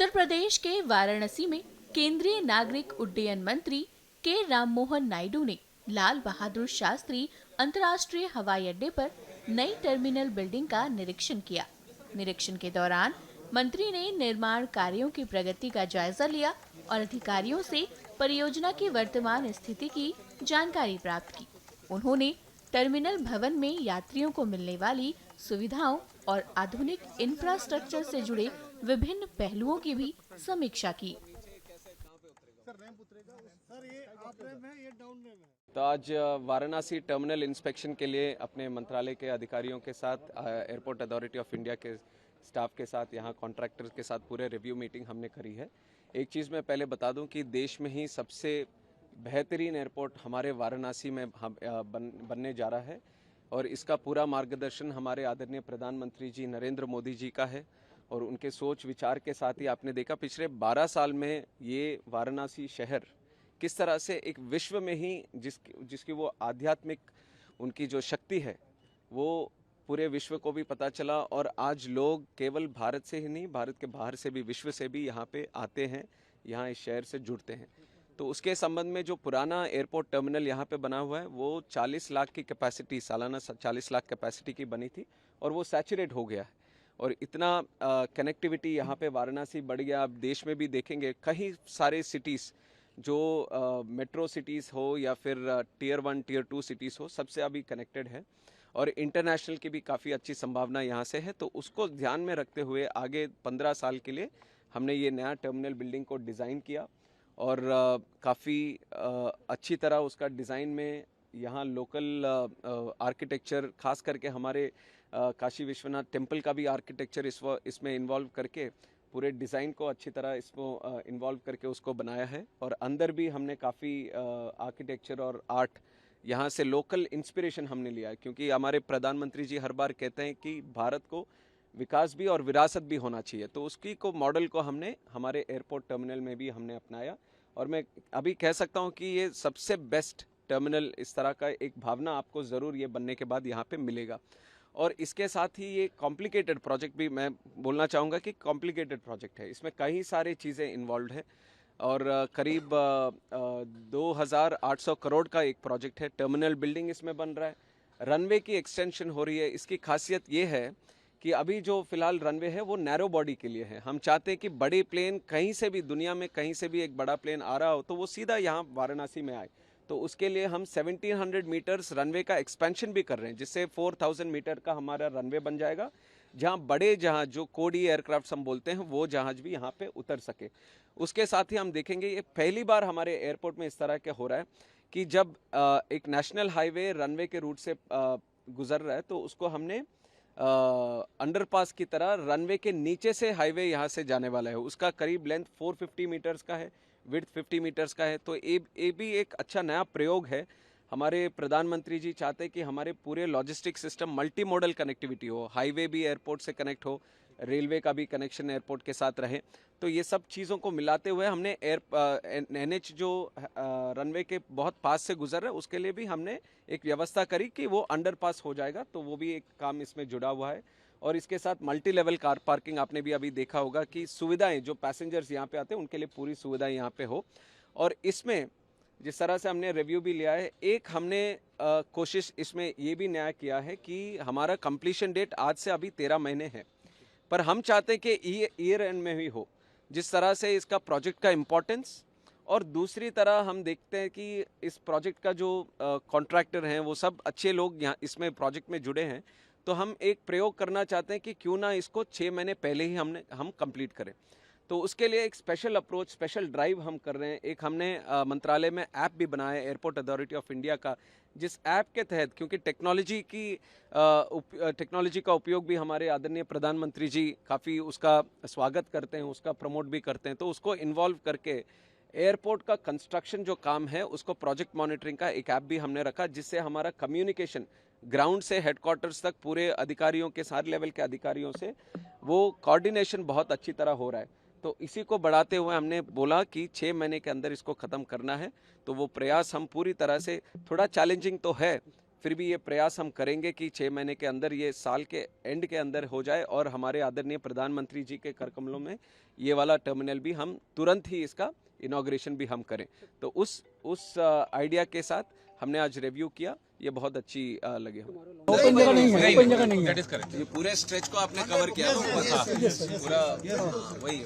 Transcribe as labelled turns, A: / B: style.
A: उत्तर प्रदेश के वाराणसी में केंद्रीय नागरिक उड्डयन मंत्री के राममोहन नायडू ने लाल बहादुर शास्त्री अंतर्राष्ट्रीय हवाई अड्डे पर नई टर्मिनल बिल्डिंग का निरीक्षण किया। निरीक्षण के दौरान मंत्री ने निर्माण कार्यों की प्रगति का जायजा लिया और अधिकारियों से परियोजना की वर्तमान स्थिति की जानकारी प्राप्त की। उन्होंने टर्मिनल भवन में यात्रियों को मिलने वाली सुविधाओं और आधुनिक इंफ्रास्ट्रक्चर से जुड़े विभिन्न पहलुओं की भी समीक्षा की।
B: तो आज वाराणसी टर्मिनल इंस्पेक्शन के लिए अपने मंत्रालय के अधिकारियों के साथ, एयरपोर्ट अथॉरिटी ऑफ इंडिया के स्टाफ के साथ, यहाँ कॉन्ट्रैक्टर्स के साथ पूरे रिव्यू मीटिंग हमने करी है। एक चीज़ मैं पहले बता दूं कि देश में ही सबसे बेहतरीन एयरपोर्ट हमारे वाराणसी में बनने जा रहा है और इसका पूरा मार्गदर्शन हमारे आदरणीय प्रधानमंत्री जी नरेंद्र मोदी जी का है और उनके सोच विचार के साथ ही आपने देखा पिछले 12 साल में ये वाराणसी शहर किस तरह से एक विश्व में ही जिसकी वो आध्यात्मिक उनकी जो शक्ति है वो पूरे विश्व को भी पता चला और आज लोग केवल भारत से ही नहीं, भारत के बाहर से भी, विश्व से भी यहाँ पे आते हैं, यहाँ इस शहर से जुड़ते हैं। तो उसके संबंध में जो पुराना एयरपोर्ट टर्मिनल यहाँ पे बना हुआ है वो 40 लाख की कैपेसिटी, सालाना 40 लाख कैपेसिटी की बनी थी और वो सैचुरेट हो गया है और इतना कनेक्टिविटी यहाँ पे वाराणसी बढ़ गया। आप देश में भी देखेंगे कई सारे सिटीज़ जो मेट्रो सिटीज़ हो या फिर टियर 1 टियर 2 सिटीज़ हो, सबसे अभी कनेक्टेड है और इंटरनेशनल की भी काफ़ी अच्छी संभावना यहाँ से है। तो उसको ध्यान में रखते हुए आगे 15 साल के लिए हमने ये नया टर्मिनल बिल्डिंग को डिज़ाइन किया और काफ़ी अच्छी तरह उसका डिज़ाइन में यहाँ लोकल आर्किटेक्चर, खास करके हमारे काशी विश्वनाथ टेम्पल का भी आर्किटेक्चर इसमें इन्वॉल्व करके पूरे डिज़ाइन को अच्छी तरह इसको इन्वॉल्व करके उसको बनाया है और अंदर भी हमने काफ़ी आर्किटेक्चर और आर्ट यहाँ से लोकल इंस्पिरेशन हमने लिया है, क्योंकि हमारे प्रधानमंत्री जी हर बार कहते हैं कि भारत को विकास भी और विरासत भी होना चाहिए। तो उसकी को मॉडल को हमने हमारे एयरपोर्ट टर्मिनल में भी हमने अपनाया और मैं अभी कह सकता हूँ कि ये सबसे बेस्ट टर्मिनल इस तरह का एक भावना आपको ज़रूर ये बनने के बाद यहाँ पे मिलेगा। और इसके साथ ही ये कॉम्प्लिकेटेड प्रोजेक्ट भी मैं बोलना चाहूँगा कि कॉम्प्लिकेटेड प्रोजेक्ट है, इसमें कई सारी चीज़ें इन्वॉल्व है और करीब 2800 करोड़ का एक प्रोजेक्ट है। टर्मिनल बिल्डिंग इसमें बन रहा है, रनवे की एक्सटेंशन हो रही है। इसकी खासियत ये है कि अभी जो फिलहाल रनवे है वो नैरो बॉडी के लिए है। हम चाहते हैं कि बड़े प्लेन कहीं से भी, दुनिया में कहीं से भी एक बड़ा प्लेन आ रहा हो तो वो सीधा यहाँ वाराणसी में आए। तो उसके लिए हम 1700 मीटर्स रनवे का एक्सपेंशन भी कर रहे हैं, जिससे 4000 मीटर का हमारा रनवे बन जाएगा, जहाँ बड़े जहाज जो कोडी एयरक्राफ्ट हम बोलते हैं वो जहाज भी यहाँ पे उतर सके। उसके साथ ही हम देखेंगे ये पहली बार हमारे एयरपोर्ट में इस तरह के हो रहा है कि जब एक नेशनल हाईवे रनवे के रूट से गुजर रहा है तो उसको हमने अंडरपास की तरह रनवे के नीचे से हाईवे यहाँ से जाने वाला है। उसका करीब लेंथ 450 मीटर्स का है, विड्थ 50 मीटर्स का है। तो ये भी एक अच्छा नया प्रयोग है। हमारे प्रधानमंत्री जी चाहते हैं कि हमारे पूरे logistic system multi modal connectivity हो, हाईवे भी एयरपोर्ट से कनेक्ट हो, रेलवे का भी कनेक्शन एयरपोर्ट के साथ रहे। तो ये सब चीज़ों को मिलाते हुए हमने NH जो रनवे के बहुत पास से गुजर रहा है उसके लिए भी हमने एक व्यवस्था करी कि वो अंडरपास हो जाएगा। तो वो भी एक काम इसमें जुड़ा हुआ है और इसके साथ मल्टी लेवल कार पार्किंग आपने भी अभी देखा होगा कि सुविधाएं जो पैसेंजर्स यहाँ पे आते हैं उनके लिए पूरी सुविधाएं यहाँ पे हो। और इसमें जिस तरह से हमने रिव्यू भी लिया है, एक हमने कोशिश इसमें ये भी नया किया है कि हमारा कंप्लीशन डेट आज से अभी 13 महीने है, पर हम चाहते हैं कि ईयर एंड में ही हो, जिस तरह से इसका प्रोजेक्ट का इम्पोर्टेंस। और दूसरी तरह हम देखते हैं कि इस प्रोजेक्ट का जो कॉन्ट्रैक्टर हैं वो सब अच्छे लोग यहाँ इसमें प्रोजेक्ट में जुड़े हैं। तो हम एक प्रयोग करना चाहते हैं कि क्यों ना इसको 6 महीने पहले ही हम कंप्लीट करें। तो उसके लिए एक स्पेशल अप्रोच, स्पेशल ड्राइव हम कर रहे हैं। एक हमने मंत्रालय में ऐप भी बनाया है एयरपोर्ट अथॉरिटी ऑफ इंडिया का, जिस ऐप के तहत, क्योंकि टेक्नोलॉजी का उपयोग भी हमारे आदरणीय प्रधानमंत्री जी काफ़ी उसका स्वागत करते हैं, उसका प्रमोट भी करते हैं। तो उसको इन्वॉल्व करके एयरपोर्ट का कंस्ट्रक्शन जो काम है उसको प्रोजेक्ट मॉनिटरिंग का एक ऐप भी हमने रखा, जिससे हमारा कम्युनिकेशन ग्राउंड से हेडक्वार्टर्स तक पूरे अधिकारियों के, सारे लेवल के अधिकारियों से वो कोऑर्डिनेशन बहुत अच्छी तरह हो रहा है। तो इसी को बढ़ाते हुए हमने बोला कि 6 महीने के अंदर इसको ख़त्म करना है। तो वो प्रयास हम पूरी तरह से, थोड़ा चैलेंजिंग तो है, फिर भी ये प्रयास हम करेंगे कि 6 महीने के अंदर, ये साल के एंड के अंदर हो जाए और हमारे आदरणीय प्रधानमंत्री जी के कर कमलों में ये वाला टर्मिनल भी हम तुरंत ही इसका इनॉग्रेशन भी हम करें। तो उस आइडिया के साथ हमने आज रिव्यू किया, ये बहुत अच्छी लगी हमें।
C: ओपन जगह नहीं है, ओपन जगह नहीं है।
B: ये पूरे स्ट्रेच को आपने कवर किया ना, पूरा वही